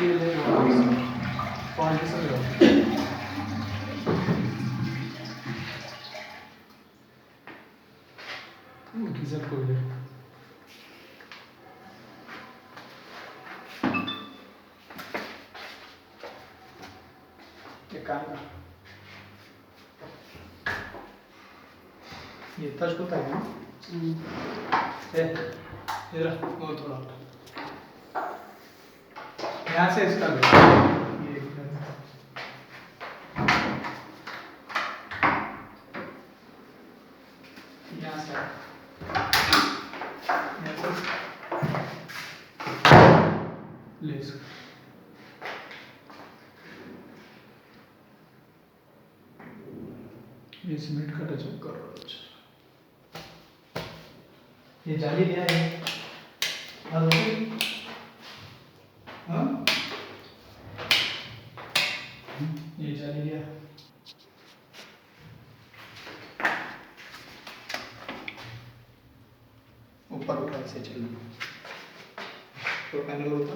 ये ले पॉइंट से लो। गीजर खोल ले। ये काम कर, ये टच होता है ना। ये रख वो थोड़ा यहाँ से इसका ये यहाँ से ले इसको। ये सीमेंट का टचअप कर रहा है। ये जाली दिया है हाँ ये जाली दिया ऊपर उठा ऐसे चलना तो पैनल होता